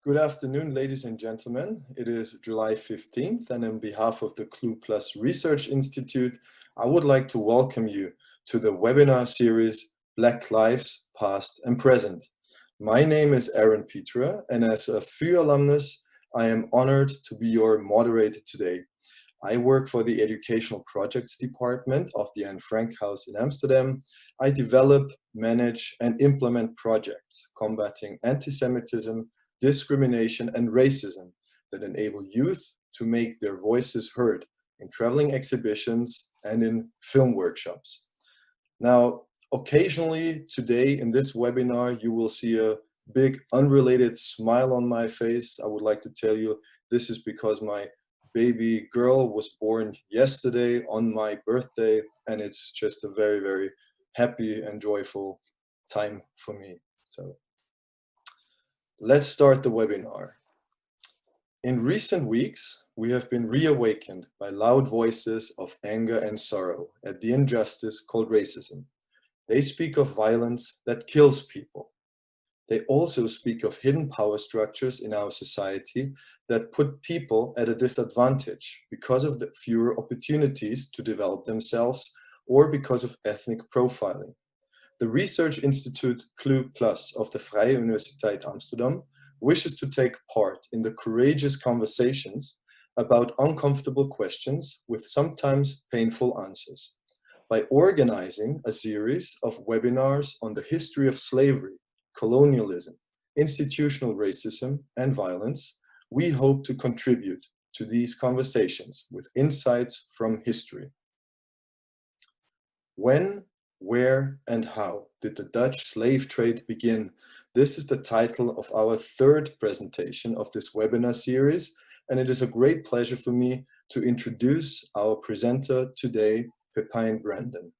Good afternoon, ladies and gentlemen. It is July 15th, and on behalf of the Clue Plus Research Institute, I would like to welcome you to the webinar series, Black Lives, Past and Present. My name is Aaron Petra, and as a FU alumnus, I am honored to be your moderator today. I work for the Educational Projects Department of the Anne Frank House in Amsterdam. I develop, manage, and implement projects combating anti-Semitism, discrimination, and racism that enable youth to make their voices heard in traveling exhibitions and in film workshops. Now, occasionally today in this webinar, you will see a big unrelated smile on my face. I would like to tell you this is because my baby girl was born yesterday on my birthday, and it's just a very, very happy and joyful time for me. So let's start the webinar. In recent weeks, we have been reawakened by loud voices of anger and sorrow at the injustice called racism. They speak of violence that kills people. They also speak of hidden power structures in our society that put people at a disadvantage because of the fewer opportunities to develop themselves or because of ethnic profiling. The Research Institute Clue Plus of the Vrije Universiteit Amsterdam wishes to take part in the courageous conversations about uncomfortable questions with sometimes painful answers. By organizing a series of webinars on the history of slavery, colonialism, institutional racism, and violence, we hope to contribute to these conversations with insights from history. When, where, and how did the Dutch slave trade begin? This is the title of our third presentation of this webinar series, and it is a great pleasure for me to introduce our presenter today, Pepijn Brandon.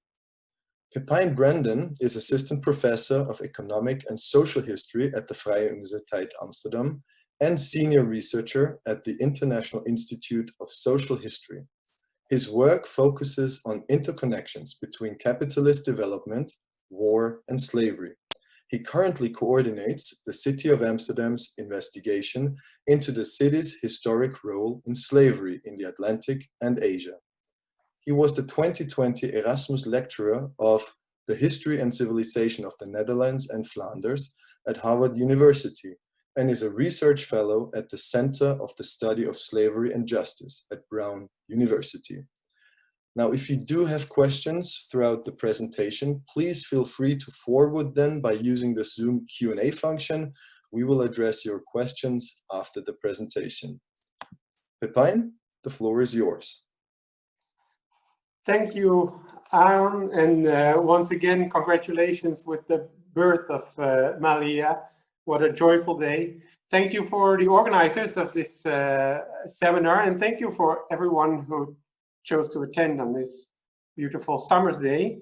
Pepijn Brandon is Assistant Professor of Economic and Social History at the Vrije Universiteit Amsterdam and Senior Researcher at the International Institute of Social History. His work focuses on interconnections between capitalist development, war, and slavery. He currently coordinates the City of Amsterdam's investigation into the city's historic role in slavery in the Atlantic and Asia. He was the 2020 Erasmus Lecturer of the History and Civilization of the Netherlands and Flanders at Harvard University and is a research fellow at the Center of the Study of Slavery and Justice at Brown University. Now, if you do have questions throughout the presentation, please feel free to forward them by using the Zoom Q&A function. We will address your questions after the presentation. Pepijn, the floor is yours. Thank you, Aaron, and once again, congratulations with the birth of Malia. What a joyful day. Thank you for the organizers of this seminar, and thank you for everyone who chose to attend on this beautiful summer's day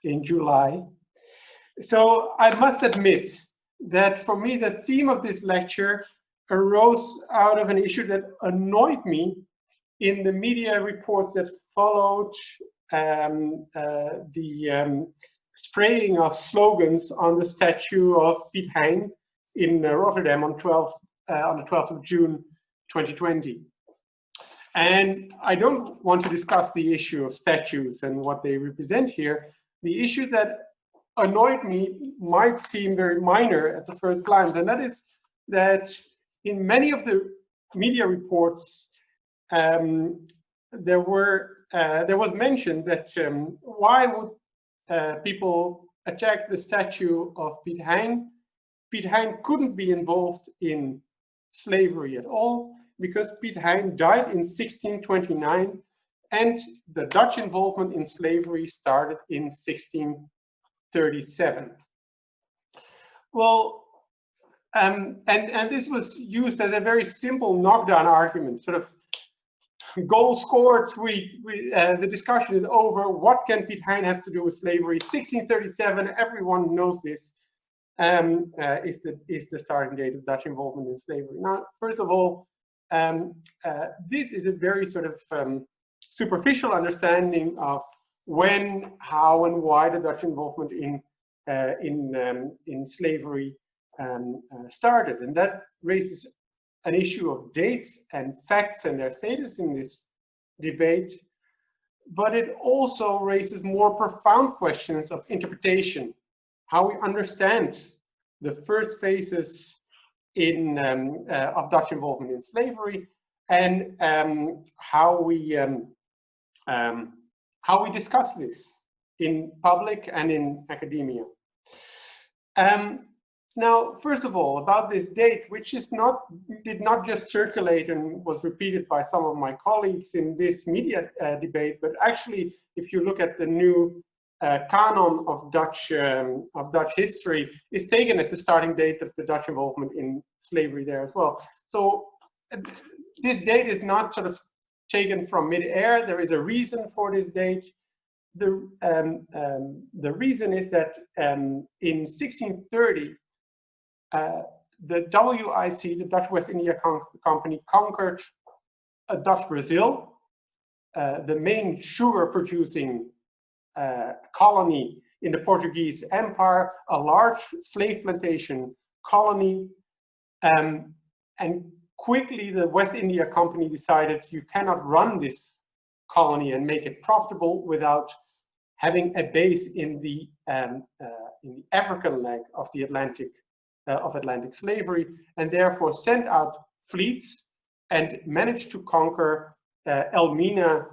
in July. So I must admit that for me, the theme of this lecture arose out of an issue that annoyed me in the media reports that followed the spraying of slogans on the statue of Piet Hein in Rotterdam on the 12th of June 2020. And I don't want to discuss the issue of statues and what they represent here. The issue that annoyed me might seem very minor at the first glance, and that is that in many of the media reports, there was mentioned that why would people attack the statue of Piet Hein? Piet Hein couldn't be involved in slavery at all because Piet Hein died in 1629 and the Dutch involvement in slavery started in 1637. Well, and this was used as a very simple knockdown argument, sort of goal scored, the discussion is over, what can Piet Hein have to do with slavery? 1637, everyone knows this, is the starting date of Dutch involvement in slavery. Now, first of all, this is a very sort of superficial understanding of when, how, and why the Dutch involvement in slavery started. And that raises an issue of dates and facts and their status in this debate. But it also raises more profound questions of interpretation, how we understand the first phases of Dutch involvement in slavery, and how we discuss this in public and in academia. Now, first of all, about this date, which did not just circulate and was repeated by some of my colleagues in this media debate, but actually, if you look at the new canon of Dutch history, is taken as the starting date of the Dutch involvement in slavery there as well. So this date is not sort of taken from mid-air. There is a reason for this date. The reason is that in 1630, the WIC, the Dutch West India Company, conquered Dutch Brazil, the main sugar-producing colony in the Portuguese Empire, a large slave plantation colony, and quickly the West India Company decided you cannot run this colony and make it profitable without having a base in the African leg of the Atlantic slavery, and therefore sent out fleets and managed to conquer Elmina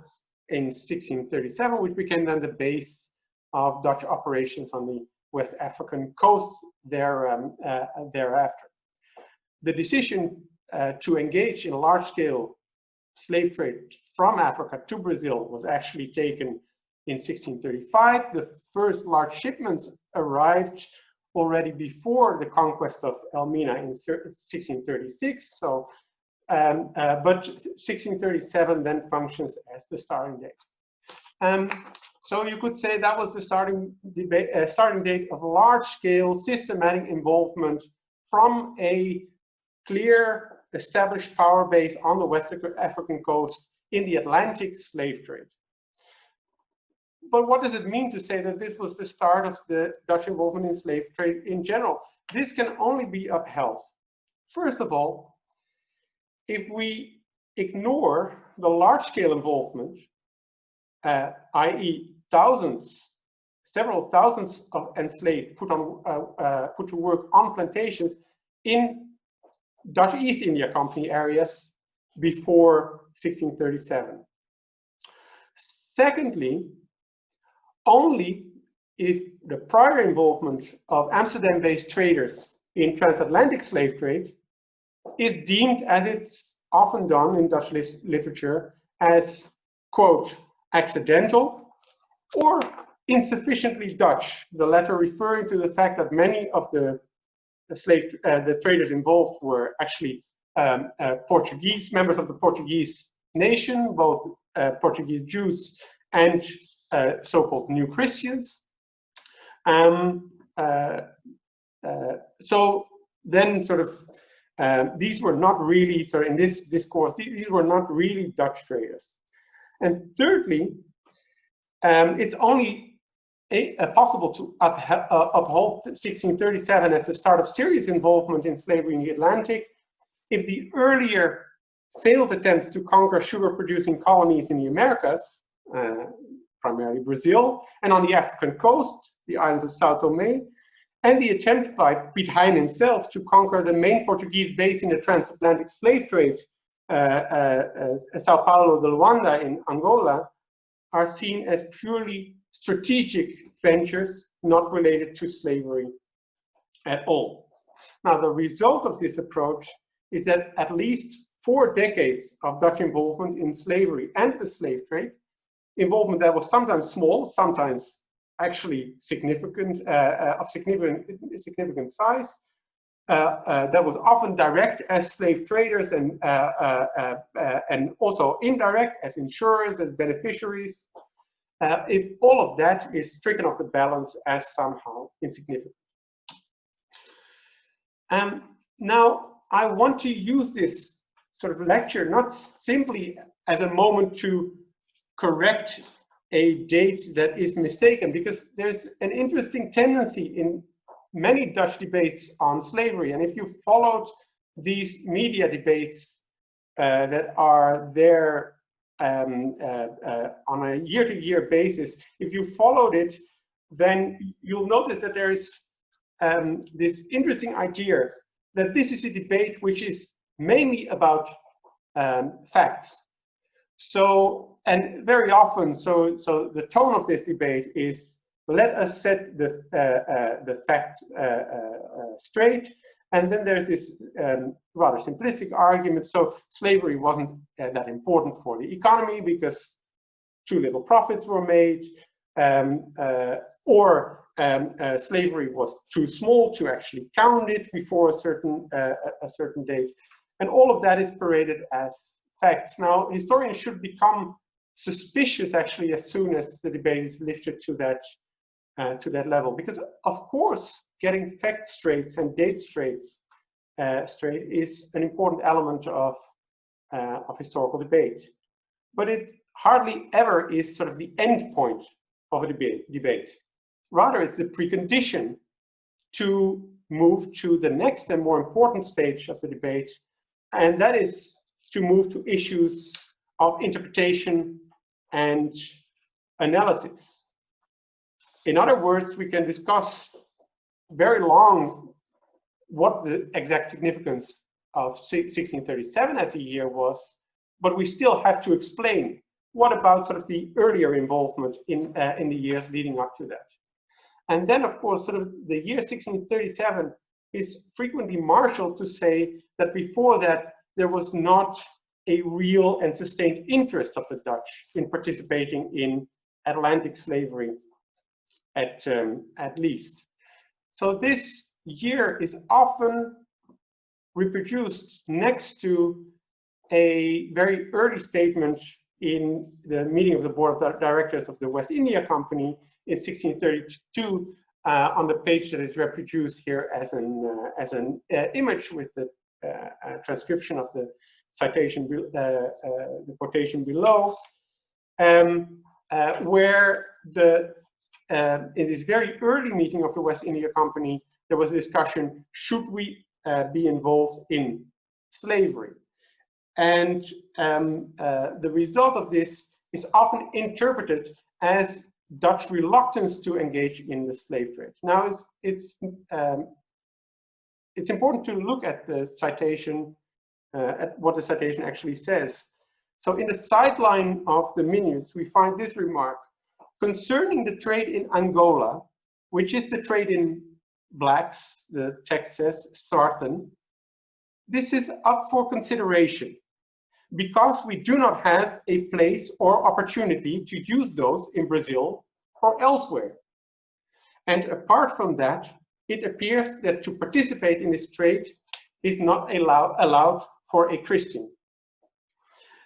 in 1637, which became then the base of Dutch operations on the West African coast thereafter. The decision to engage in a large-scale slave trade from Africa to Brazil was actually taken in 1635. The first large shipments arrived already before the conquest of Elmina in 1636. So, but 1637 then functions as the starting date. So you could say that was the starting date of large-scale systematic involvement from a clear established power base on the West African coast in the Atlantic slave trade. But what does it mean to say that this was the start of the Dutch involvement in slave trade in general? This can only be upheld, first of all, if we ignore the large-scale involvement, i.e. several thousands of enslaved put to work on plantations in Dutch East India Company areas before 1637. Secondly, only if the prior involvement of Amsterdam-based traders in transatlantic slave trade is deemed, as it's often done in Dutch literature, as, quote, accidental or insufficiently Dutch, the latter referring to the fact that many of the traders involved were actually Portuguese, members of the Portuguese nation, both Portuguese Jews and so-called New Christians. So then sort of, these were not really, so in this discourse, these were not really Dutch traders. And thirdly, it's only possible to uphold 1637 as the start of serious involvement in slavery in the Atlantic if the earlier failed attempts to conquer sugar-producing colonies in the Americas, primarily Brazil, and on the African coast, the islands of Sao Tome, and the attempt by Piet Hein himself to conquer the main Portuguese base in the transatlantic slave trade, Sao Paulo de Luanda in Angola, are seen as purely strategic ventures not related to slavery at all. Now, the result of this approach is that at least 4 decades of Dutch involvement in slavery and the slave trade, involvement that was sometimes small, sometimes actually significant, of significant size, that was often direct as slave traders and also indirect as insurers, as beneficiaries. If all of that is stricken off the balance as somehow insignificant. Now, I want to use this sort of lecture not simply as a moment to correct a date that is mistaken, because there's an interesting tendency in many Dutch debates on slavery. And if you followed these media debates that are there on a year-to-year basis, if you followed it, then you'll notice that there is this interesting idea that this is a debate which is mainly about facts. So, and very often, so the tone of this debate is, let us set the facts straight, and then there's this rather simplistic argument. So slavery wasn't that important for the economy because too little profits were made, or slavery was too small to actually count it before a certain date, and all of that is paraded as facts. Now, historians should become suspicious actually as soon as the debate is lifted to that level, because of course getting facts straight and dates straight is an important element of historical debate, but it hardly ever is sort of the end point of a debate. Rather, it's the precondition to move to the next and more important stage of the debate, and that is to move to issues of interpretation and analysis. In other words, we can discuss very long what the exact significance of 1637 as a year was, but we still have to explain what about sort of the earlier involvement in the years leading up to that. And then, of course, sort of the year 1637 is frequently marshaled to say that before that, there was not a real and sustained interest of the Dutch in participating in Atlantic slavery, at least. So this year is often reproduced next to a very early statement in the meeting of the board of directors of the West India Company in 1632, on the page that is reproduced here as an image with the transcription of the citation, the quotation below, where in this very early meeting of the West India Company, there was a discussion: should we be involved in slavery? And the result of this is often interpreted as Dutch reluctance to engage in the slave trade. Now, it's important to look at the citation, at what the citation actually says. So in the sideline of the minutes, we find this remark: concerning the trade in Angola, which is the trade in blacks, the text says, sartan, this is up for consideration, because we do not have a place or opportunity to use those in Brazil or elsewhere. And apart from that, it appears that to participate in this trade is not allowed for a Christian.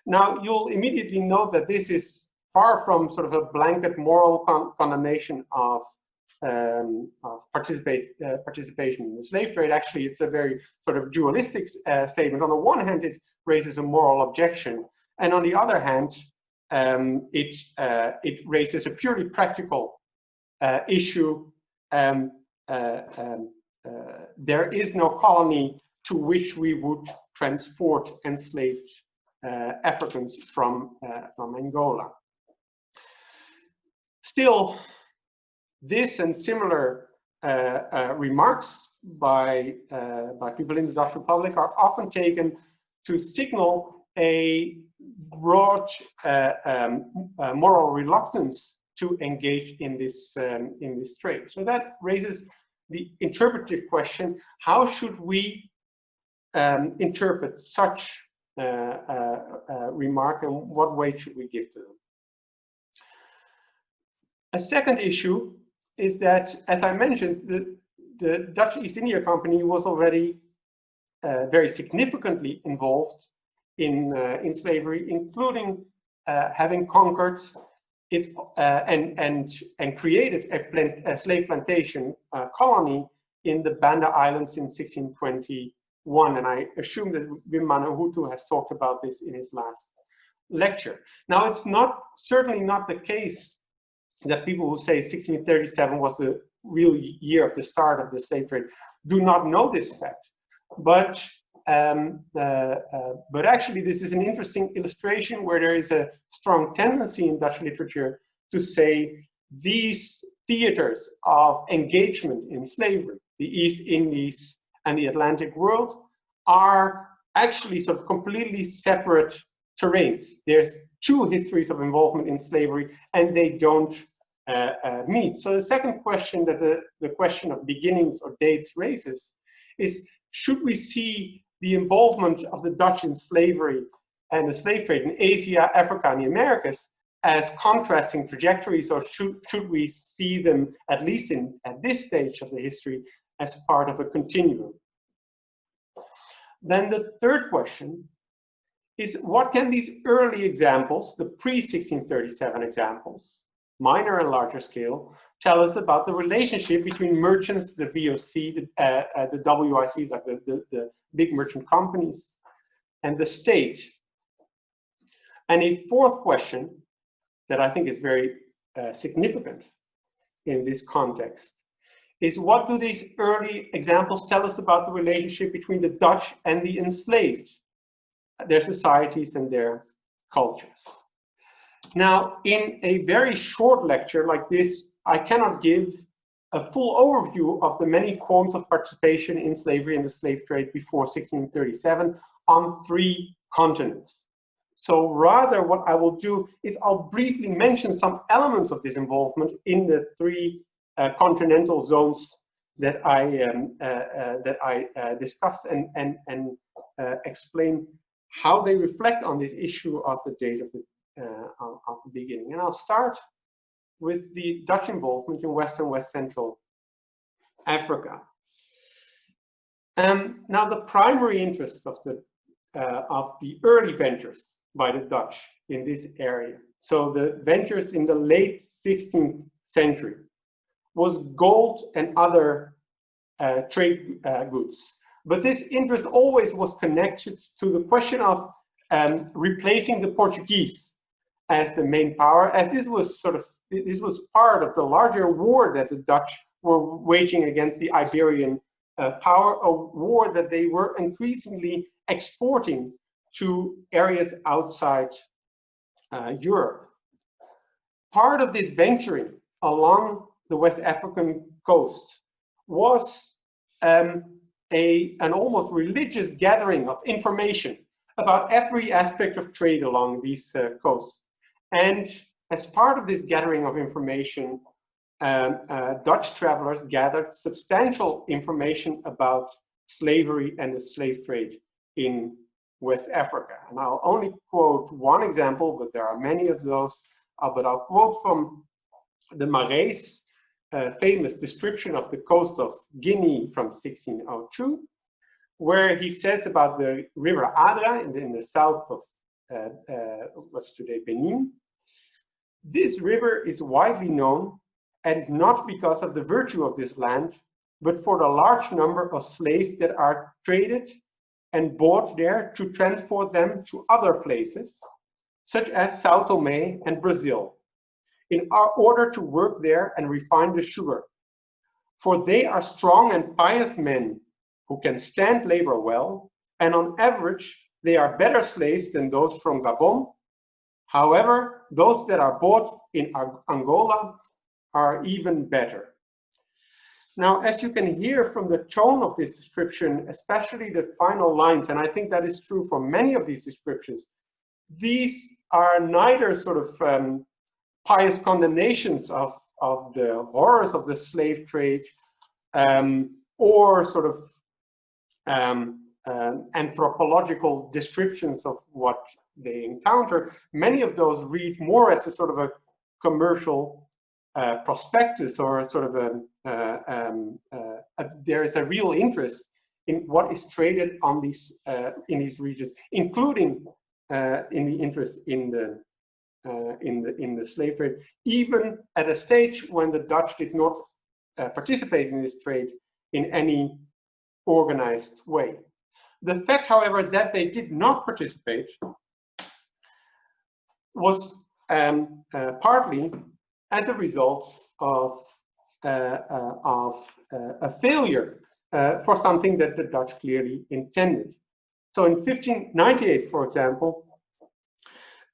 Now, you'll immediately note that this is far from sort of a blanket moral condemnation of participation in the slave trade. Actually, it's a very sort of dualistic statement. On the one hand, it raises a moral objection, and on the other hand, it raises a purely practical issue. There is no colony to which we would transport enslaved Africans from Angola. Still, this and similar remarks by people in the Dutch Republic are often taken to signal a broad moral reluctance to engage in this trade. So that raises the interpretive question: how should we interpret such remark, and what weight should we give to them? A second issue is that, as I mentioned, the Dutch East India Company was already very significantly involved in slavery, including having conquered it and created a slave plantation colony in the Banda Islands in 1621. And I assume that Wim Manehutu has talked about this in his last lecture. Now, it's certainly not the case that people who say 1637 was the real year of the start of the slave trade, do not know this fact. But actually, this is an interesting illustration where there is a strong tendency in Dutch literature to say these theaters of engagement in slavery, the East Indies and the Atlantic world, are actually sort of completely separate terrains. There's two histories of involvement in slavery, and they don't meet. So the second question that the question of beginnings or dates raises is, should we see the involvement of the Dutch in slavery and the slave trade in Asia, Africa, and the Americas as contrasting trajectories, or should we see them, at least at this stage of the history, as part of a continuum? Then the third question is, what can these early examples, the pre-1637 examples, minor and larger scale, tell us about the relationship between merchants, the VOC, the WIC, like the big merchant companies, and the state? And a fourth question that I think is very significant in this context is, what do these early examples tell us about the relationship between the Dutch and the enslaved, their societies and their cultures? Now, in a very short lecture like this, I cannot give a full overview of the many forms of participation in slavery and the slave trade before 1637 on 3 continents. So rather, what I will do is I'll briefly mention some elements of this involvement in the 3 continental zones that I discussed, and explain how they reflect on this issue of the date of the beginning. And I'll start with the Dutch involvement in West and West Central Africa. Now, the primary interest of the early ventures by the Dutch in this area, so the ventures in the late 16th century, was gold and other trade goods. But this interest always was connected to the question of replacing the Portuguese as the main power, as this was part of the larger war that the Dutch were waging against the Iberian power, a war that they were increasingly exporting to areas outside Europe. Part of this venturing along the West African coast was an almost religious gathering of information about every aspect of trade along these coasts. And as part of this gathering of information, Dutch travelers gathered substantial information about slavery and the slave trade in West Africa. And I'll only quote one example, but there are many of those. But I'll quote from the Marais' famous description of the coast of Guinea from 1602, where he says about the river Adra in the south of what's today Benin. This river is widely known, and not because of the virtue of this land, but for the large number of slaves that are traded and bought there to transport them to other places, such as Sao Tome and Brazil, in order to work there and refine the sugar. For they are strong and pious men who can stand labor well, and on average, they are better slaves than those from Gabon. However, those that are bought in Angola are even better. Now, as you can hear from the tone of this description, especially the final lines, and I think that is true for many of these descriptions, these are neither sort of pious condemnations of the horrors of the slave trade, or sort of anthropological descriptions of what they encounter. Many of those read more as a sort of a commercial prospectus, or sort of there is a real interest in what is traded on these in these regions, including in the interest in the slave trade, even at a stage when the Dutch did not participate in this trade in any organized way. The fact, however, that they did not participate was partly as a result of a failure for something that the Dutch clearly intended. So in 1598, for example,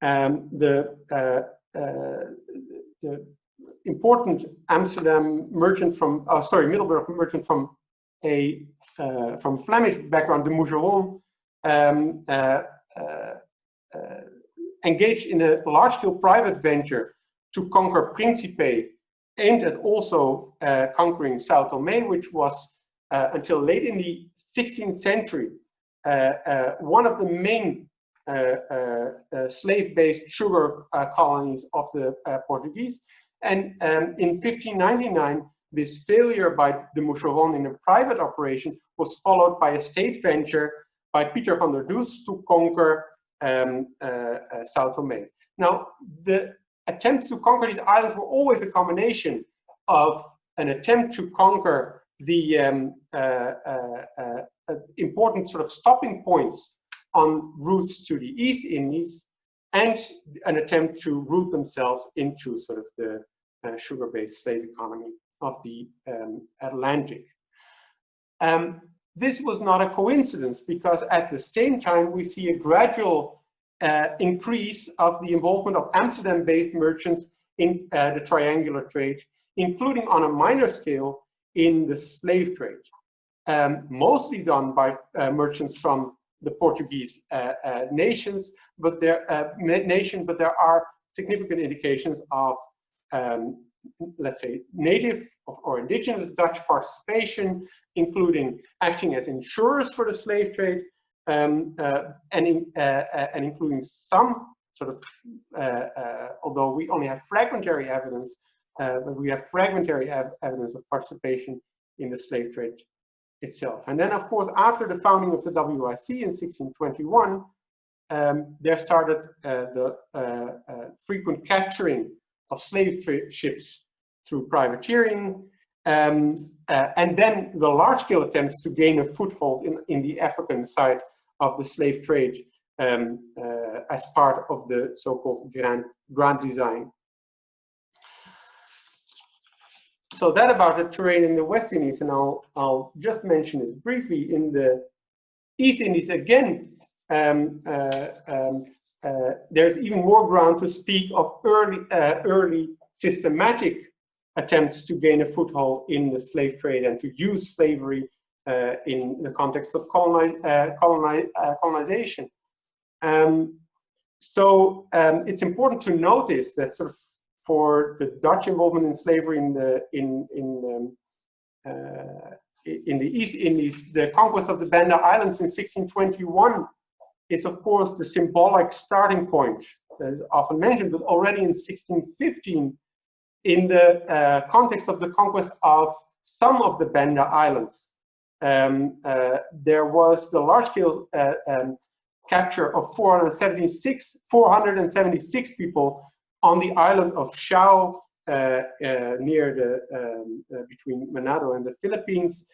the important Amsterdam merchant from, Middelburg merchant from Flemish background, de Mougeron, engaged in a large-scale private venture to conquer Principe, aimed at also conquering Sao Tome, which was until late in the 16th century one of the main slave-based sugar colonies of the Portuguese. And in 1599, this failure by de Mougeron in a private operation was followed by a state venture by Pieter van der Does to conquer Sao Tome. Now, the attempts to conquer these islands were always a combination of an attempt to conquer the important sort of stopping points on routes to the East Indies, and an attempt to root themselves into sort of the sugar-based slave economy of the Atlantic. This was not a coincidence, because at the same time we see a gradual increase of the involvement of Amsterdam-based merchants in the triangular trade, including on a minor scale in the slave trade, mostly done by merchants from the Portuguese nations, but there are significant indications of, let's say, native or indigenous Dutch participation, including acting as insurers for the slave trade, and including some sort of, although we only have fragmentary evidence, but we have fragmentary evidence of participation in the slave trade itself. And then, of course, after the founding of the WIC in 1621, there started the frequent capturing of slave ships through privateering, and then the large-scale attempts to gain a foothold in the African side of the slave trade as part of the so-called Grand Design. So that about the terrain in the West Indies, and I'll just mention this briefly. In the East Indies, again, there's even more ground to speak of early systematic attempts to gain a foothold in the slave trade and to use slavery in the context of colonization. So it's important to notice that sort of for the Dutch involvement in slavery in the East Indies, the conquest of the Banda Islands in 1621 is, of course, the symbolic starting point that is often mentioned, but already in 1615, in the context of the conquest of some of the Banda Islands, there was the large-scale capture of 476 people on the island of Chao, near the between Manado and the Philippines,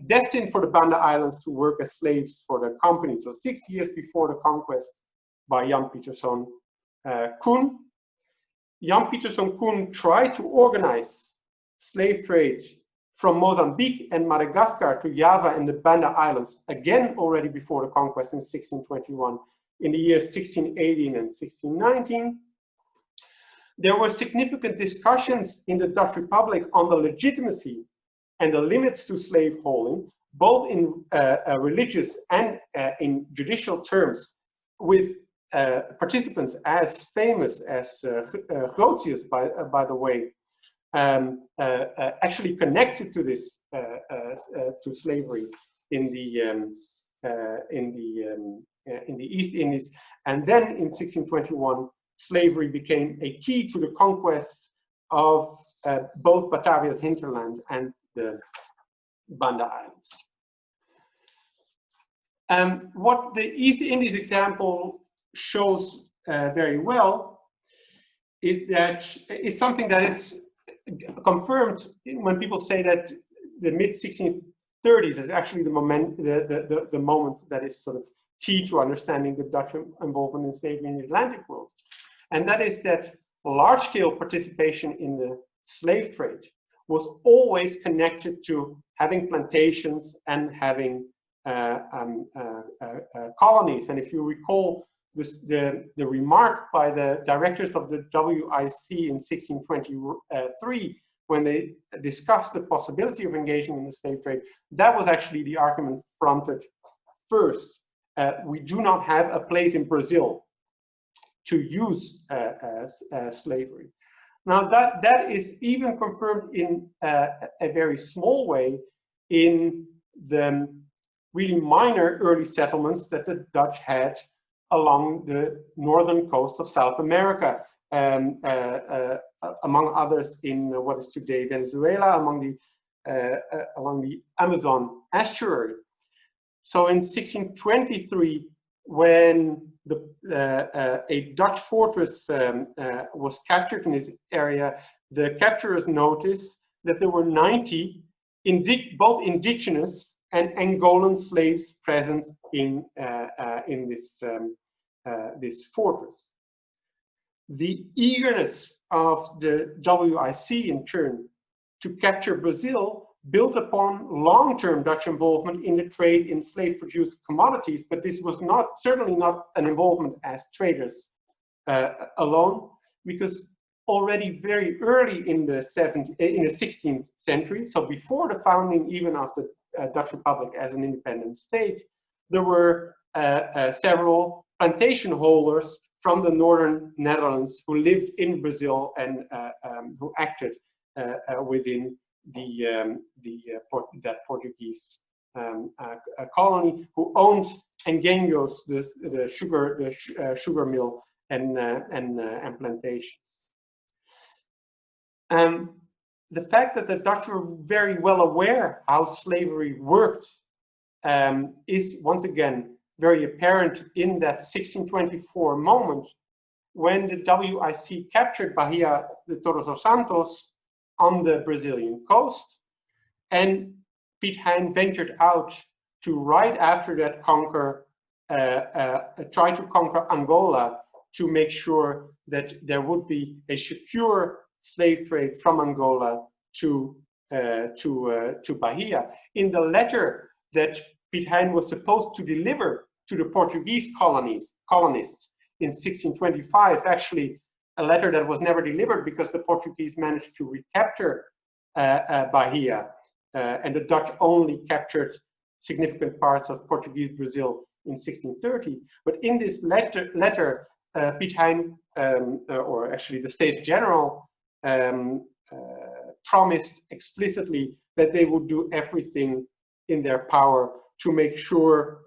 destined for the Banda Islands to work as slaves for the company. So 6 years before the conquest by Jan Pieterszoon Koen. Jan Pieterszoon Koen tried to organize slave trade from Mozambique and Madagascar to Java and the Banda Islands, again already before the conquest in 1621, in the years 1618 and 1619. There were significant discussions in the Dutch Republic on the legitimacy and the limits to slaveholding, both in religious and in judicial terms, with participants as famous as Grotius, by the way, actually connected to this to slavery in the East Indies, and then in 1621. Slavery became a key to the conquest of both Batavia's hinterland and the Banda Islands. What the East Indies example shows very well is something that is confirmed when people say that the mid-1630s is actually the moment that is sort of key to understanding the Dutch involvement in slavery in the Atlantic world. And that is that large-scale participation in the slave trade was always connected to having plantations and having colonies. And if you recall this, the remark by the directors of the WIC in 1623, when they discussed the possibility of engaging in the slave trade, that was actually the argument fronted first. We do not have a place in Brazil to use slavery. Now that is even confirmed in a very small way in the really minor early settlements that the Dutch had along the northern coast of South America, among others in what is today Venezuela, along the Amazon estuary. So in 1623, when a Dutch fortress was captured in this area, the capturers noticed that there were 90 both indigenous and Angolan slaves present in this fortress. The eagerness of the WIC, in turn, to capture Brazil built upon long-term Dutch involvement in the trade in slave-produced commodities, but this was certainly not an involvement as traders alone, because already very early in the 16th century, so before the founding even of the Dutch Republic as an independent state, there were several plantation holders from the northern Netherlands who lived in Brazil and who acted within that Portuguese colony, who owned engenhos, the sugar mill and plantations. The fact that the Dutch were very well aware how slavery worked is once again very apparent in that 1624 moment when the WIC captured Bahia de Todos os Santos on the Brazilian coast, and Piet Hein ventured out to, right after that, try to conquer Angola to make sure that there would be a secure slave trade from Angola to Bahia. In the letter that Piet Hein was supposed to deliver to the Portuguese colonists in 1625, actually a letter that was never delivered because the Portuguese managed to recapture Bahia, and the Dutch only captured significant parts of Portuguese Brazil in 1630. But in this letter, Piet Hein, or actually the States General, promised explicitly that they would do everything in their power to make sure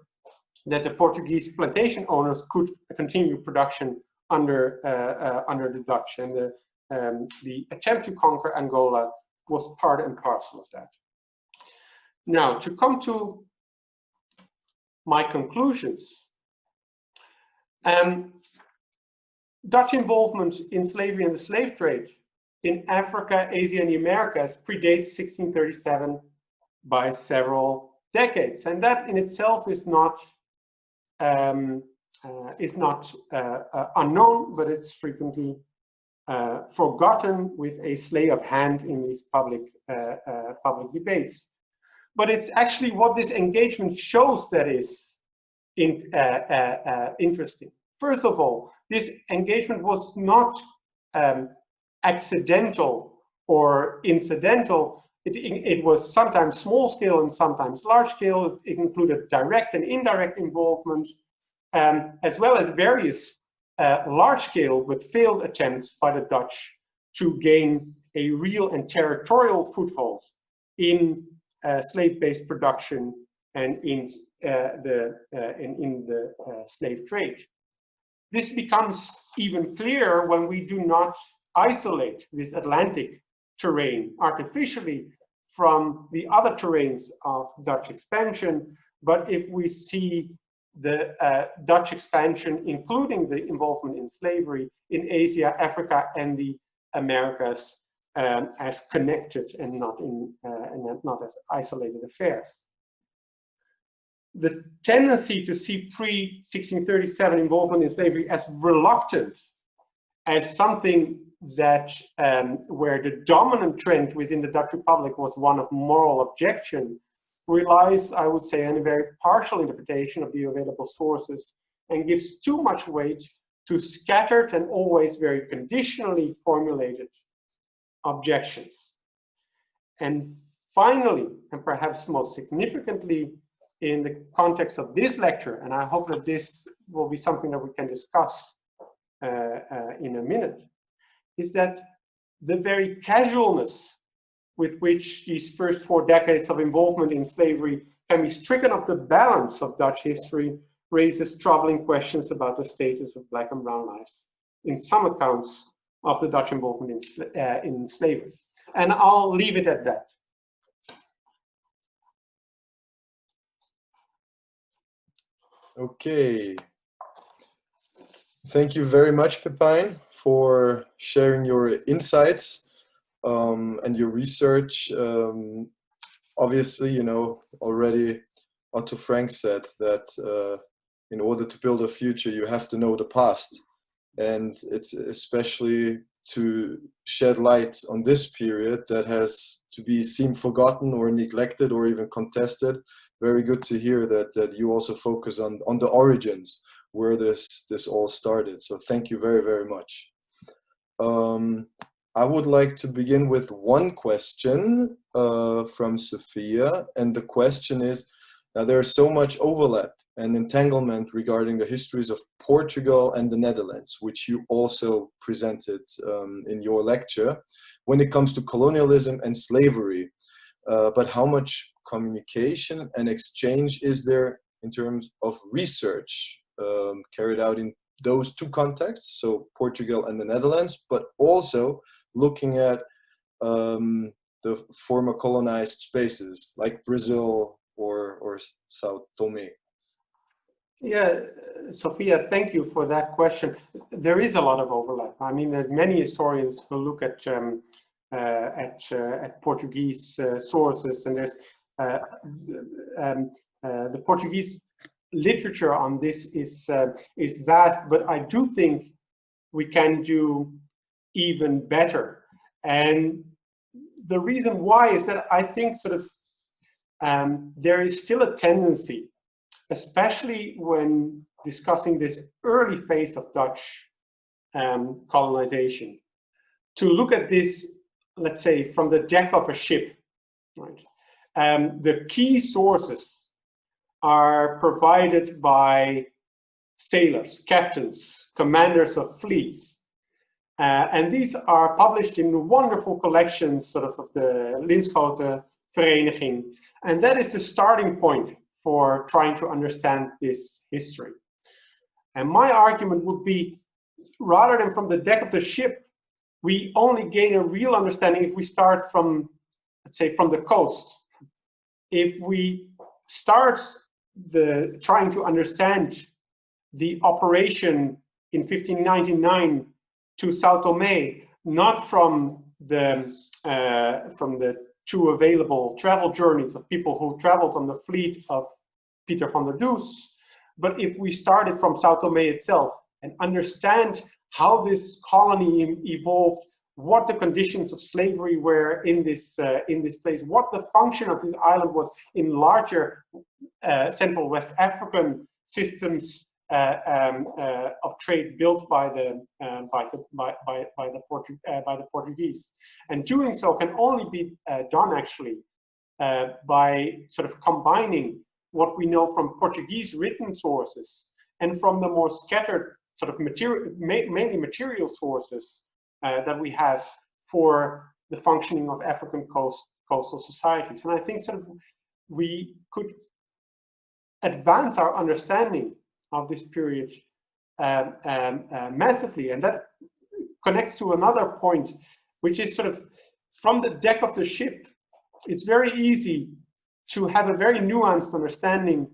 that the Portuguese plantation owners could continue production under the Dutch, and the attempt to conquer Angola was part and parcel of that. Now, to come to my conclusions, Dutch involvement in slavery and the slave trade in Africa, Asia, and the Americas predates 1637 by several decades, and that in itself is not unknown, but it's frequently forgotten with a sleight of hand in these public debates. But it's actually what this engagement shows that is interesting. First of all, this engagement was not accidental or incidental. It was sometimes small scale and sometimes large scale. It included direct and indirect involvement, as well as various large scale but failed attempts by the Dutch to gain a real and territorial foothold in slave-based production and in the slave trade. This becomes even clearer when we do not isolate this Atlantic terrain artificially from the other terrains of Dutch expansion, but if we see the Dutch expansion, including the involvement in slavery in Asia, Africa, and the Americas, as connected and not as isolated affairs. The tendency to see pre-1637 involvement in slavery as reluctant, as something that where the dominant trend within the Dutch Republic was one of moral objection, relies, I would say, on a very partial interpretation of the available sources and gives too much weight to scattered and always very conditionally formulated objections. And finally, and perhaps most significantly in the context of this lecture, and I hope that this will be something that we can discuss in a minute, is that the very casualness with which these first 4 decades of involvement in slavery can be stricken off the balance of Dutch history raises troubling questions about the status of Black and brown lives in some accounts of the Dutch involvement in slavery. And I'll leave it at that. Okay. Thank you very much, Pepijn, for sharing your insights and your research. Obviously, you know, already Otto Frank said that in order to build a future, you have to know the past. And it's especially to shed light on this period that has to be seem forgotten or neglected or even contested. Very good to hear that you also focus on the origins where this all started. So thank you very, very much. I would like to begin with one question from Sophia, and the question is, now there's so much overlap and entanglement regarding the histories of Portugal and the Netherlands, which you also presented in your lecture, when it comes to colonialism and slavery. But how much communication and exchange is there in terms of research carried out in those two contexts, so Portugal and the Netherlands, but also looking at the former colonized spaces like Brazil or Sao Tome? Yeah, Sophia, thank you for that question. There is a lot of overlap. I mean, there's many historians who look at Portuguese sources, and there's the Portuguese literature on this is vast, but I do think we can do even better. And the reason why is that I think sort of there is still a tendency, especially when discussing this early phase of Dutch colonization, to look at this, let's say, from the deck of a ship, right? The key sources are provided by sailors, captains, commanders of fleets. And these are published in wonderful collections sort of the Linschoten Vereniging. And that is the starting point for trying to understand this history. And my argument would be, rather than from the deck of the ship, we only gain a real understanding if we start from, let's say, from the coast. If we start trying to understand the operation in 1599 to Sao Tome, not from the two available travel journeys of people who traveled on the fleet of Peter van der Does, but if we started from Sao Tome itself and understand how this colony evolved, what the conditions of slavery were in this place, what the function of this island was in larger Central West African systems of trade built by the Portuguese, and doing so can only be done actually by sort of combining what we know from Portuguese written sources and from the more scattered sort of mainly material sources that we have for the functioning of African coastal societies. And I think sort of we could advance our understanding of this period massively. And that connects to another point, which is sort of from the deck of the ship, it's very easy to have a very nuanced understanding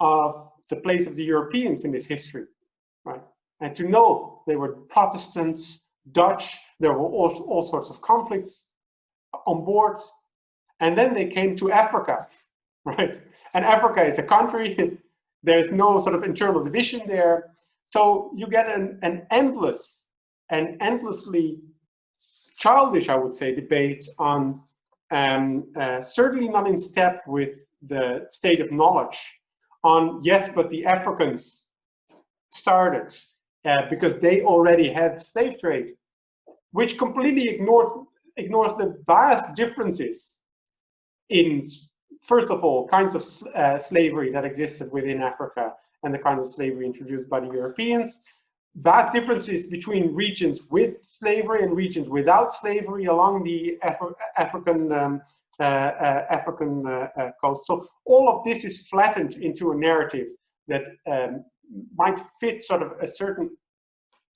of the place of the Europeans in this history, right? And to know they were Protestants, Dutch, there were all sorts of conflicts on board. And then they came to Africa, right? And Africa is a country, there's no sort of internal division there. So you get an endless and endlessly childish, I would say, debate on certainly not in step with the state of knowledge on, yes, but the Africans started because they already had slave trade, which completely ignores the vast differences in, first of all, kinds of slavery that existed within Africa and the kind of slavery introduced by the Europeans. Vast differences between regions with slavery and regions without slavery along the African coast. So all of this is flattened into a narrative that might fit sort of a certain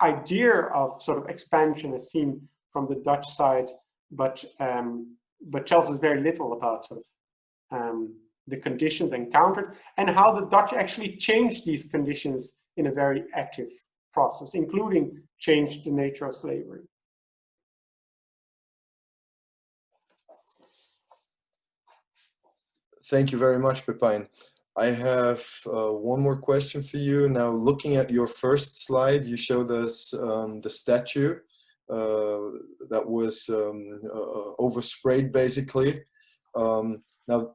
idea of sort of expansion as seen from the Dutch side, but tells us very little about sort of the conditions encountered and how the Dutch actually changed these conditions in a very active process, including changed the nature of slavery. Thank you very much, Pepijn. I have one more question for you. Now, looking at your first slide, you showed us the statue that was oversprayed, basically. Now,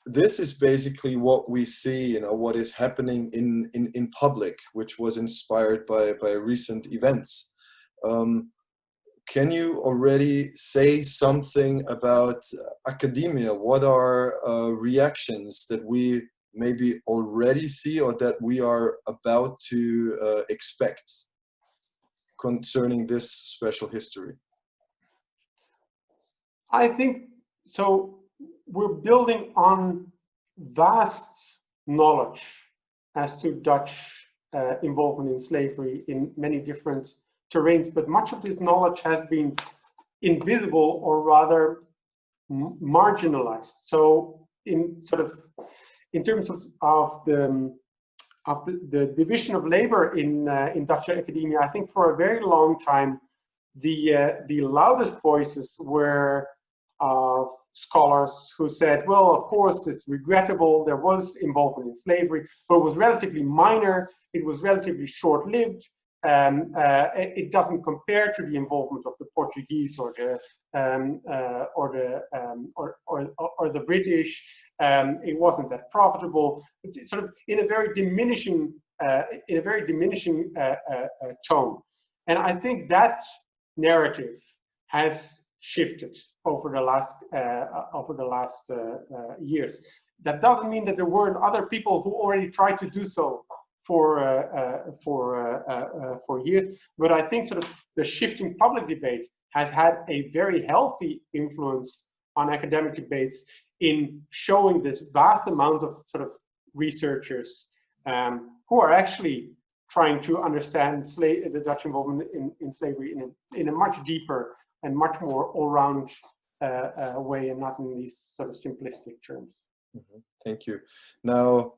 this is basically what we see, you know, what is happening in public, which was inspired by recent events. Can you already say something about academia? What are reactions that we maybe already see or that we are about to expect concerning this special history? I think so. We're building on vast knowledge as to Dutch involvement in slavery in many different terrains, but much of this knowledge has been invisible or rather marginalized. So in terms of the division of labor in Dutch academia, I think for a very long time the loudest voices were of scholars who said, well, of course, it's regrettable, there was involvement in slavery, but it was relatively minor, it was relatively short-lived, it doesn't compare to the involvement of the Portuguese or the British. It wasn't that profitable. It's sort of in a very diminishing tone, and I think that narrative has shifted over the last years. That doesn't mean that there weren't other people who already tried to do so for years, but I think sort of the shifting public debate has had a very healthy influence on academic debates in showing this vast amount of sort of researchers who are actually trying to understand the Dutch involvement in slavery in a much deeper and much more all-round way, and not in these sort of simplistic terms. Mm-hmm. Thank you. Now,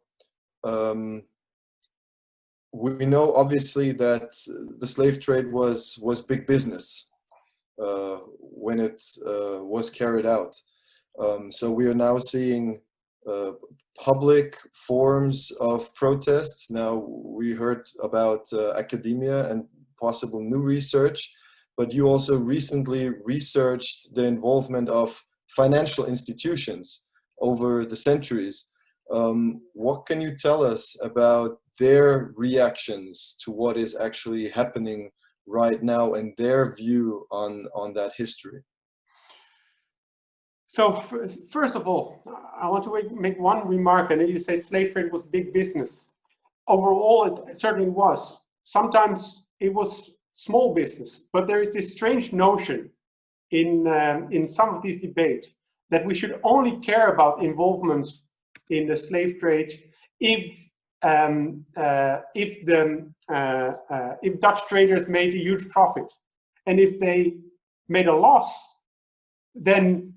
we know obviously that the slave trade was big business when it was carried out. So we are now seeing public forms of protests. Now, we heard about academia and possible new research, but you also recently researched the involvement of financial institutions over the centuries. What can you tell us about their reactions to what is actually happening right now and their view on that history? So first of all, I want to make one remark, and then you say slave trade was big business. Overall, it certainly was. Sometimes it was small business, but there is this strange notion in some of these debates that we should only care about involvement in the slave trade if Dutch traders made a huge profit, and if they made a loss, then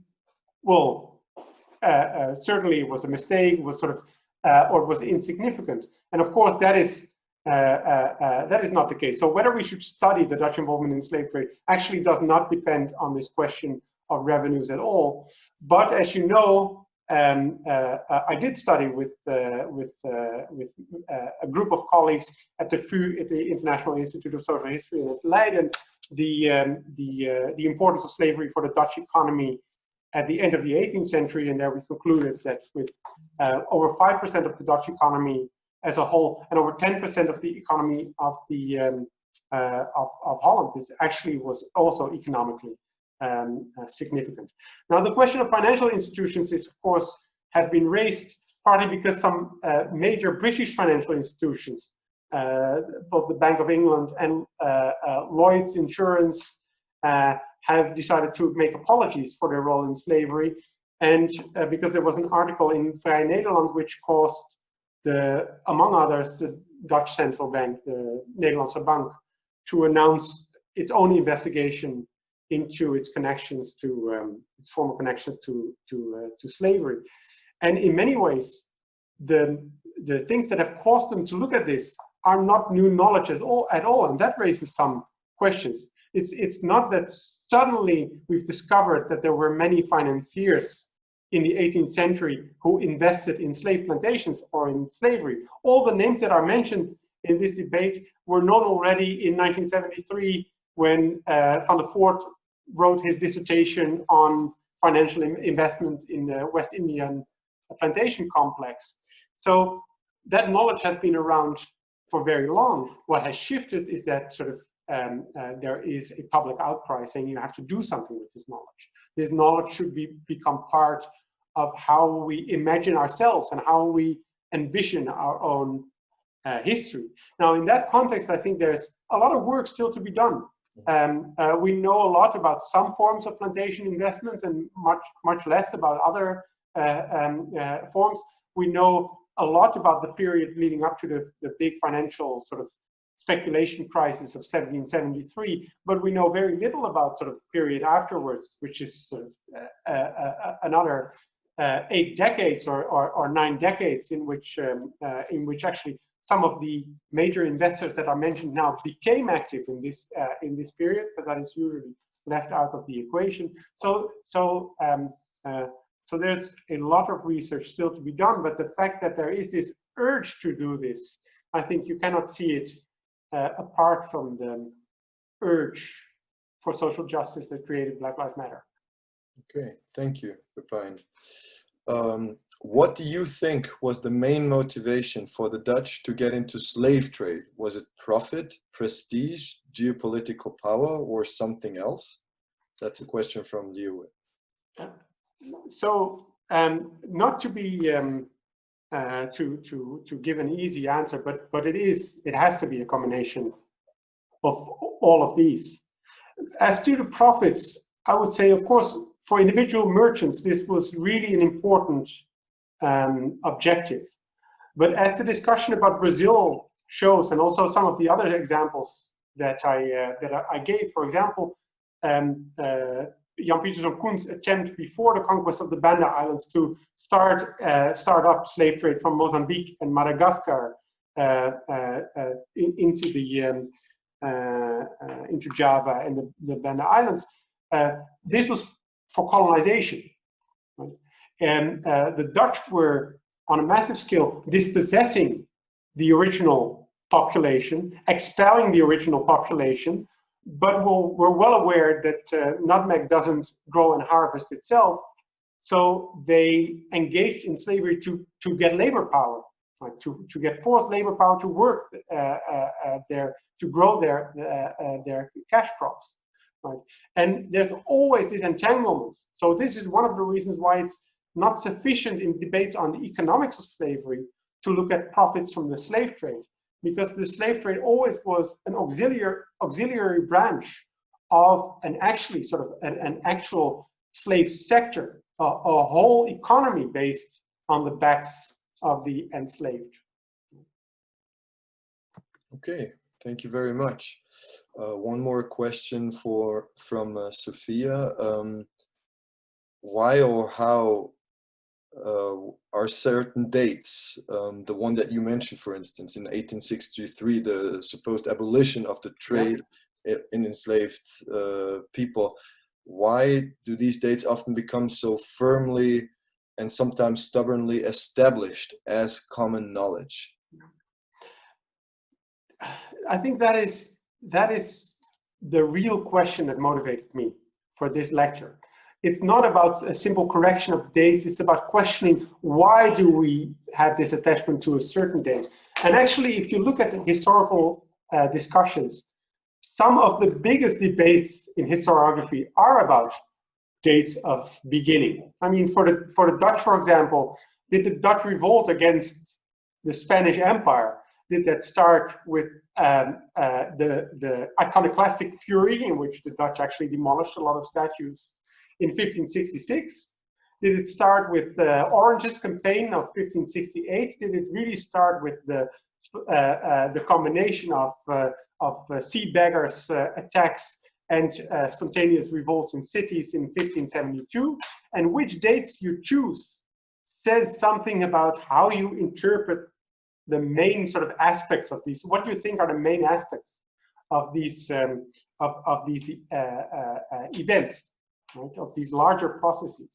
well, certainly it was a mistake, was sort of or was insignificant, and of course that is not the case. So whether we should study the Dutch involvement in slave trade actually does not depend on this question of revenues at all. But as you know, I did study with a group of colleagues at the VU, at the International Institute of Social History in Leiden, the importance of slavery for the Dutch economy at the end of the 18th century, and there we concluded that with over 5% of the Dutch economy as a whole, and over 10% of the economy of the of Holland, this actually was also economically significant. Now, the question of financial institutions is, of course, has been raised partly because some major British financial institutions, both the Bank of England and Lloyd's Insurance, have decided to make apologies for their role in slavery, and because there was an article in Vrije Nederland which caused among others, the Dutch central bank, the Nederlandse Bank, to announce its own investigation into its connections to its former connections to slavery. And in many ways, the things that have caused them to look at this are not new knowledge at all, and that raises some questions. It's not that suddenly we've discovered that there were many financiers in the 18th century who invested in slave plantations or in slavery. All the names that are mentioned in this debate were known already in 1973 when Van der Voort wrote his dissertation on financial investment in the West Indian plantation complex. So that knowledge has been around for very long. What has shifted is that sort of there is a public outcry saying you have to do something with this knowledge. This knowledge should become part of how we imagine ourselves and how we envision our own history. Now, in that context, I think there's a lot of work still to be done. We know a lot about some forms of plantation investments and much less about other forms. We know a lot about the period leading up to the big financial sort of speculation crisis of 1773, but we know very little about sort of the period afterwards, which is sort of another 8 decades or 9 decades in which actually some of the major investors that are mentioned now became active in this period, but that is usually left out of the equation. So there's a lot of research still to be done, but the fact that there is this urge to do this, I think you cannot see it apart from the urge for social justice that created Black Lives Matter. Okay, thank you, Pepijn. What do you think was the main motivation for the Dutch to get into slave trade? Was it profit, prestige, geopolitical power, or something else? That's a question from you. So, not to be to give an easy answer, but it has to be a combination of all of these. As to the profits, I would say, of course, for individual merchants, this was really an important objective. But as the discussion about Brazil shows, and also some of the other examples that I gave, for example, Jan Pieterszoon Koen's attempt before the conquest of the Banda Islands to start up slave trade from Mozambique and Madagascar into Java and the Banda Islands. This was for colonization, right? And the Dutch were on a massive scale dispossessing the original population, expelling the original population, but we're well aware that nutmeg doesn't grow and harvest itself, so they engaged in slavery to get labor power, right? To get forced labor power to work to grow their cash crops, right? And there's always this entanglement. So this is one of the reasons why it's not sufficient in debates on the economics of slavery to look at profits from the slave trade, because the slave trade always was an auxiliary branch of an actual slave sector, a whole economy based on the backs of the enslaved. Okay, thank you very much. One more question from Sophia. Why or how are certain dates, the one that you mentioned, for instance, in 1863, the supposed abolition of the trade in enslaved people, why do these dates often become so firmly and sometimes stubbornly established as common knowledge? I think that is the real question that motivated me for this lecture. It's not about a simple correction of dates, it's about questioning why do we have this attachment to a certain date. And actually, if you look at the historical discussions, some of the biggest debates in historiography are about dates of beginning. I mean, for the Dutch, for example, did the Dutch revolt against the Spanish Empire, did that start with the iconoclastic fury in which the Dutch actually demolished a lot of statues in 1566? Did it start with the Oranges campaign of 1568? Did it really start with the combination of sea beggars attacks and spontaneous revolts in cities in 1572? And which dates you choose says something about how you interpret the main sort of aspects of these. What do you think are the main aspects of these events, right? Of these larger processes?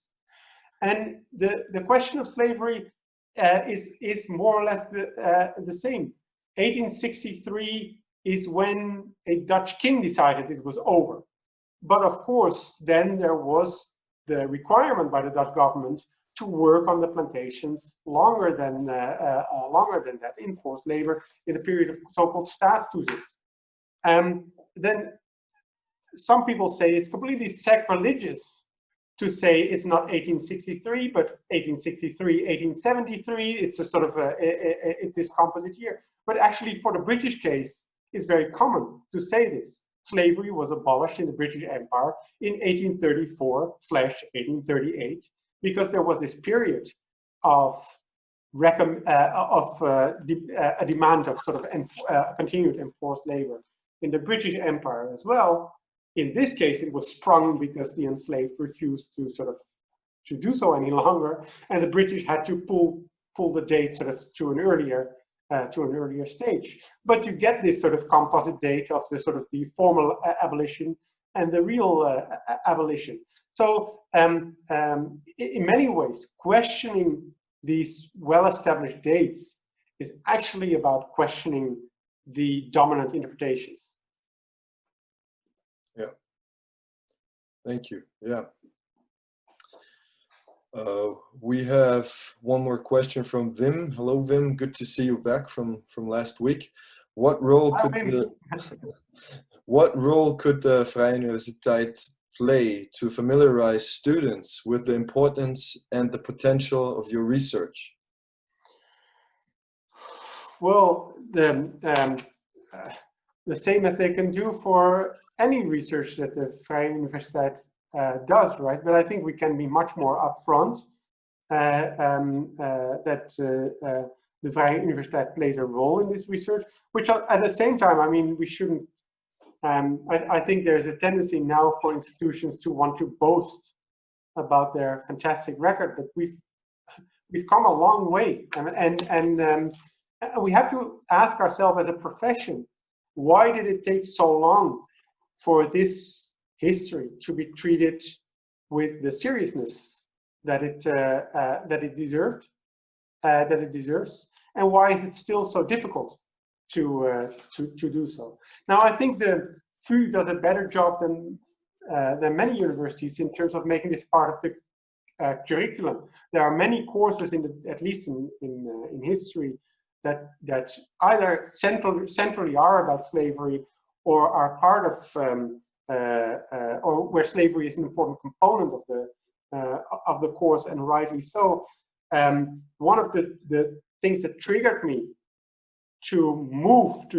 And the question of slavery is more or less the same. 1863 is when a Dutch king decided it was over. But of course, then there was the requirement by the Dutch government to work on the plantations longer than that, in forced labor in a period of so-called staatstoezicht. Then some people say it's completely sacrilegious to say it's not 1863, but 1863, 1873. It's a sort of it's this composite year. But actually, for the British case, it's very common to say this. Slavery was abolished in the British Empire in 1834/1838, because there was this period of a demand of sort of continued enforced labor in the British Empire as well. In this case, it was sprung because the enslaved refused to do so any longer, and the British had to pull the date sort of to an earlier stage. But you get this sort of composite date of the formal abolition and the real abolition. So in many ways, questioning these well-established dates is actually about questioning the dominant interpretations. Yeah. Thank you. Yeah. We have one more question from Wim. Hello, Wim. Good to see you back from last week. What role could the Vrije Universiteit play to familiarize students with the importance and the potential of your research? Well, the same as they can do for any research that the Vrije Universiteit does, right? But I think we can be much more upfront that the Vrije Universiteit plays a role in this research, which at the same time, I mean, we shouldn't, I think there's a tendency now for institutions to want to boast about their fantastic record, but we've come a long way, and we have to ask ourselves as a profession, why did it take so long for this history to be treated with the seriousness that it deserves, and why is it still so difficult to do so? Now, I think the VU does a better job than many universities in terms of making this part of the curriculum. There are many courses at least in history that either centrally are about slavery or are part of or where slavery is an important component of the course, and rightly so. One of the things that triggered me to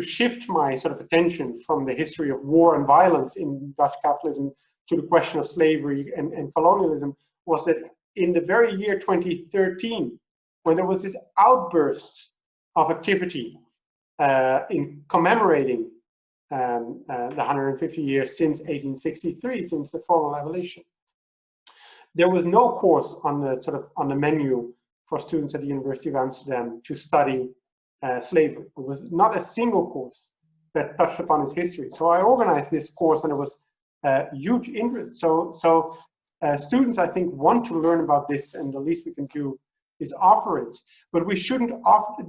shift my sort of attention from the history of war and violence in Dutch capitalism to the question of slavery and colonialism was that in the very year 2013, when there was this outburst of activity in commemorating the 150 years since 1863, since the formal abolition, there was no course on the menu for students at the University of Amsterdam to study slavery. It was not a single course that touched upon its history. So I organized this course, and it was huge interest. So students, I think, want to learn about this, and the least we can do is offer it. But we shouldn't offer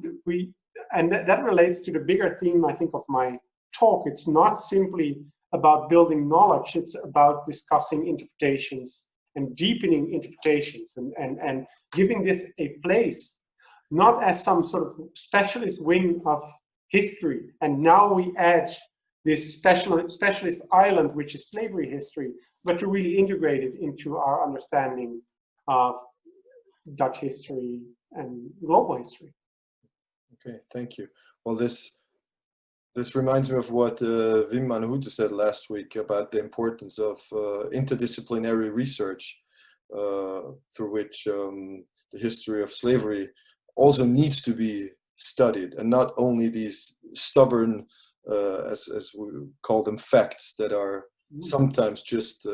and that relates to the bigger theme, I think, of my talk. It's not simply about building knowledge. It's about discussing interpretations and deepening interpretations and giving this a place, not as some sort of specialist wing of history. And now we add this specialist island, which is slavery history, but to really integrate it into our understanding of Dutch history and global history. Okay, thank you. Well, this reminds me of what Wim van Houten said last week about the importance of interdisciplinary research, through which the history of slavery also needs to be studied, and not only these stubborn, as we call them, facts that are sometimes just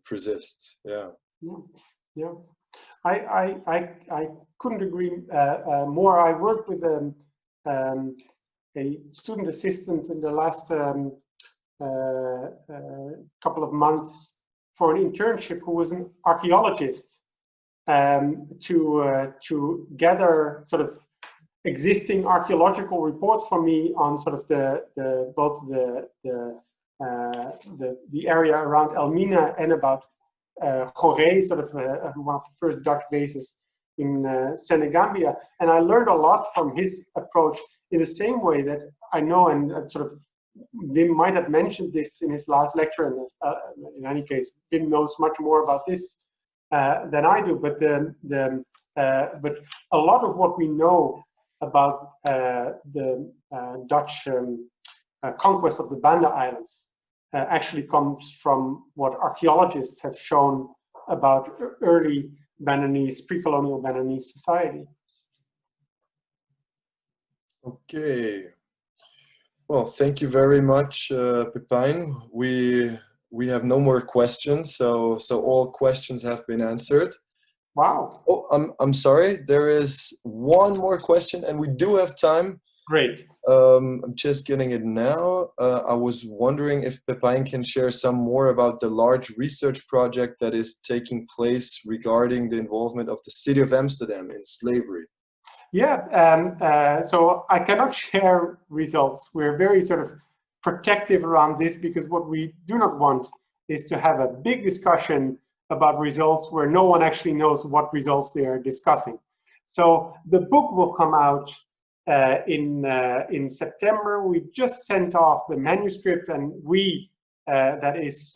persist. Yeah. Yeah. I couldn't agree more. I worked with a student assistant in the last couple of months for an internship who was an archaeologist, to gather sort of existing archaeological reports for me on sort of both the area around Elmina and about Gorée, sort of one of the first Dutch bases in Senegambia. And I learned a lot from his approach, in the same way that I know, and sort of Wim might have mentioned this in his last lecture, and in any case, Wim knows much more about this than I do. But but a lot of what we know about the Dutch conquest of the Banda Islands actually comes from what archaeologists have shown about early Bandanese, pre-colonial Bandanese society. Okay. Well, thank you very much, Pepijn. We have no more questions, so all questions have been answered. Wow. Oh, I'm sorry. There is one more question, and we do have time. Great. I'm just getting it now. I was wondering if Pepijn can share some more about the large research project that is taking place regarding the involvement of the city of Amsterdam in slavery. Yeah, so I cannot share results. We're very sort of protective around this, because what we do not want is to have a big discussion about results where no one actually knows what results they are discussing. So the book will come out in September. We just sent off the manuscript, and we, that is,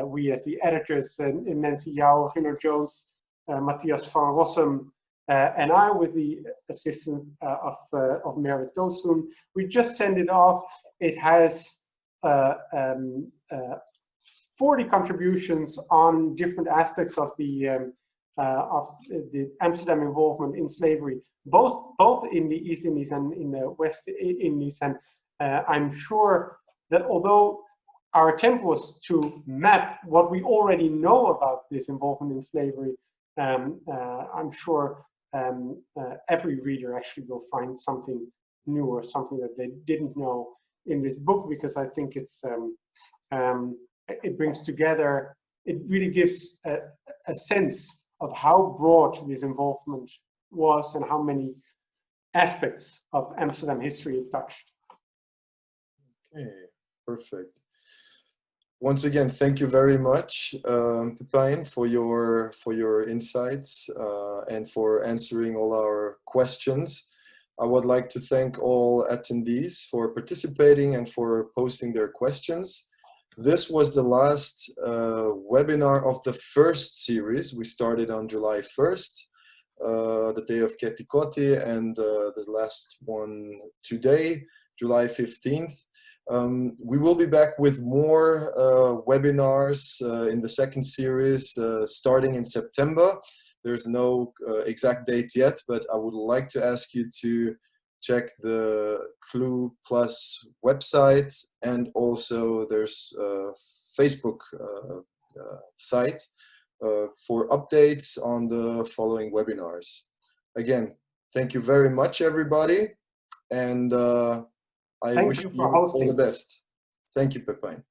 we as the editors, Nancy Yao, Gunnar Jones, Matthias van Rossum, and I, with the assistance of Merit Tosun, we just sent it off. It has 40 contributions on different aspects of the Amsterdam involvement in slavery, both in the East Indies and in the West Indies. And I'm sure that although our attempt was to map what we already know about this involvement in slavery, I'm sure every reader actually will find something new or something that they didn't know in this book, because I think it's it brings together, it really gives a sense of how broad this involvement was and how many aspects of Amsterdam history it touched. Okay, perfect. Once again, thank you very much, Pepijn, for your insights and for answering all our questions. I would like to thank all attendees for participating and for posting their questions. This was the last webinar of the first series. We started on July 1st, the day of Ketikoti, and the last one today, July 15th. We will be back with more webinars in the second series starting in September. There's no exact date yet, but I would like to ask you to check the Clue Plus website, and also there's a Facebook site for updates on the following webinars. Again, thank you very much, everybody, and I wish you all the best. Thank you, Pepijn.